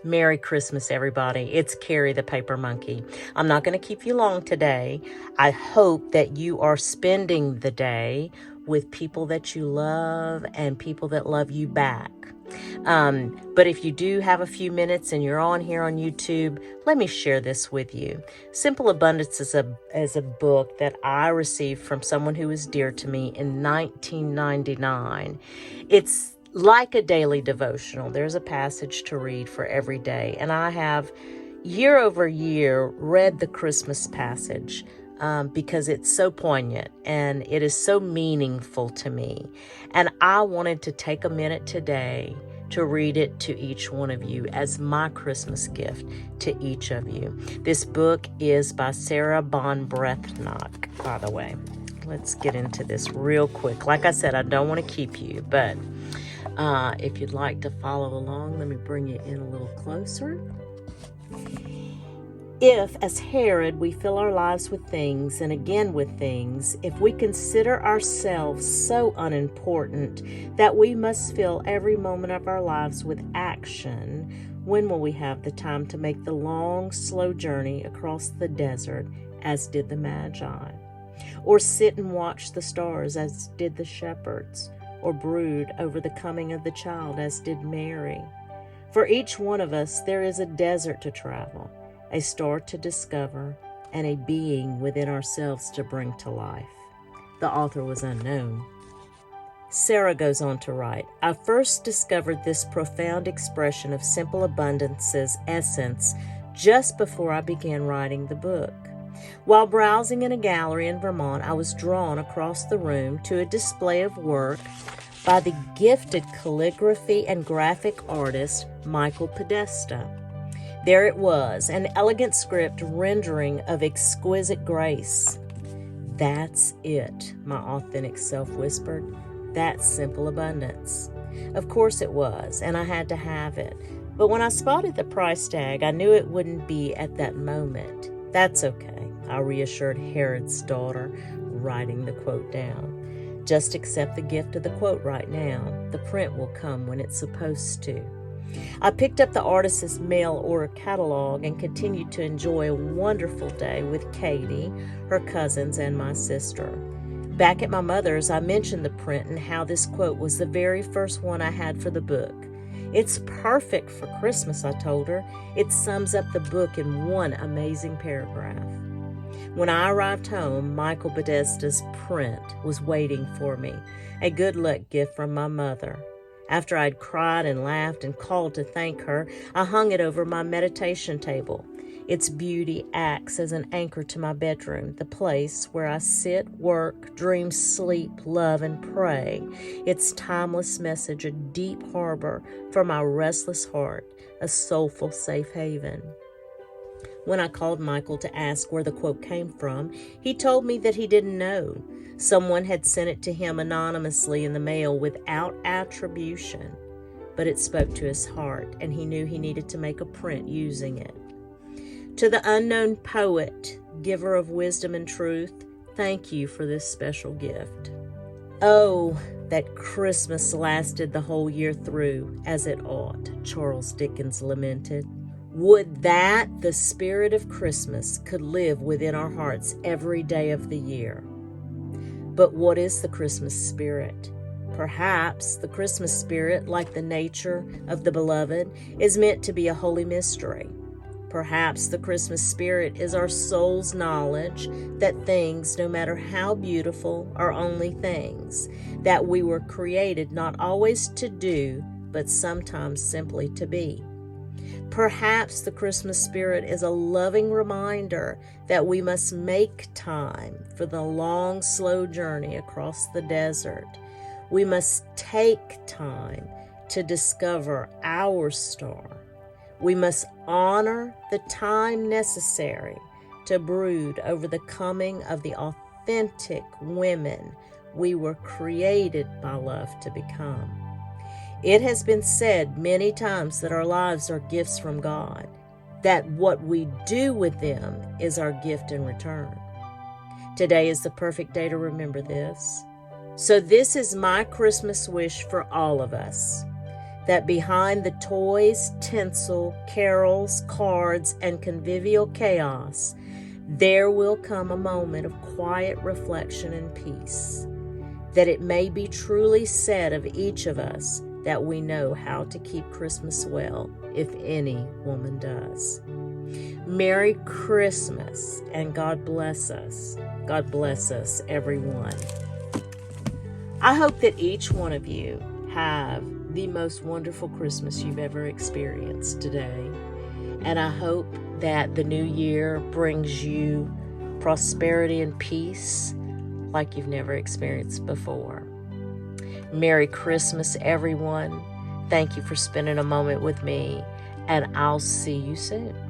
Merry Christmas, everybody. It's Carrie the Paper Monkey. I'm not going to keep you long today. I hope that you are spending the day with people that you love and people that love you back. But if you do have a few minutes and you're on here on YouTube, let me share this with you. Simple Abundance is a book that I received from someone who was dear to me in 1999. It's like a daily devotional. There's a passage to read for every day. And I have, year over year, read the Christmas passage because it's so poignant and it is so meaningful to me. And I wanted to take a minute today to read it to each one of you as my Christmas gift to each of you. This book is by Sarah Bon Breathnach, by the way. Let's get into this real quick. Like I said, I don't want to keep you, but if you'd like to follow along, let me bring you in a little closer. If, as Herod, we fill our lives with things and again with things, if we consider ourselves so unimportant that we must fill every moment of our lives with action, when will we have the time to make the long, slow journey across the desert as did the Magi? Or sit and watch the stars as did the shepherds? Or brood over the coming of the child as did Mary? For each one of us there is a desert to travel, a star to discover, and a being within ourselves to bring to life. The author was unknown. Sarah goes on to write, I first discovered this profound expression of Simple Abundance's essence just before I began writing the book. While browsing in a gallery in Vermont, I was drawn across the room to a display of work by the gifted calligraphy and graphic artist Michael Podesta. There it was, an elegant script rendering of exquisite grace. That's it, my authentic self whispered. That's Simple Abundance. Of course it was, and I had to have it. But when I spotted the price tag, I knew it wouldn't be at that moment. That's okay, I reassured Herod's daughter, writing the quote down. Just accept the gift of the quote right now. The print will come when it's supposed to. I picked up the artist's mail order catalog and continued to enjoy a wonderful day with Katie, her cousins, and my sister. Back at my mother's, I mentioned the print and how this quote was the very first one I had for the book. It's perfect for Christmas, I told her. It sums up the book in one amazing paragraph. When I arrived home, Michael Podesta's print was waiting for me, a good luck gift from my mother. After I'd cried and laughed and called to thank her, I hung it over my meditation table. Its beauty acts as an anchor to my bedroom, the place where I sit, work, dream, sleep, love, and pray. Its timeless message, a deep harbor for my restless heart, a soulful safe haven. When I called Michael to ask where the quote came from, he told me that he didn't know. Someone had sent it to him anonymously in the mail without attribution. But it spoke to his heart, and he knew he needed to make a print using it. To the unknown poet, giver of wisdom and truth, thank you for this special gift. Oh, that Christmas lasted the whole year through, as it ought, Charles Dickens lamented. Would that the spirit of Christmas could live within our hearts every day of the year. But what is the Christmas spirit? Perhaps the Christmas spirit, like the nature of the beloved, is meant to be a holy mystery. Perhaps the Christmas spirit is our soul's knowledge that things, no matter how beautiful, are only things, that we were created not always to do, but sometimes simply to be. Perhaps the Christmas spirit is a loving reminder that we must make time for the long, slow journey across the desert. We must take time to discover our star. We must honor the time necessary to brood over the coming of the authentic women we were created by love to become. It has been said many times that our lives are gifts from God, that what we do with them is our gift in return. Today is the perfect day to remember this. So this is my Christmas wish for all of us, that behind the toys, tinsel, carols, cards, and convivial chaos, there will come a moment of quiet reflection and peace, that it may be truly said of each of us that we know how to keep Christmas well, if any woman does. Merry Christmas, and God bless us. God bless us, everyone. I hope that each one of you have the most wonderful Christmas you've ever experienced today. And I hope that the new year brings you prosperity and peace like you've never experienced before. Merry Christmas, everyone. Thank you for spending a moment with me, and I'll see you soon.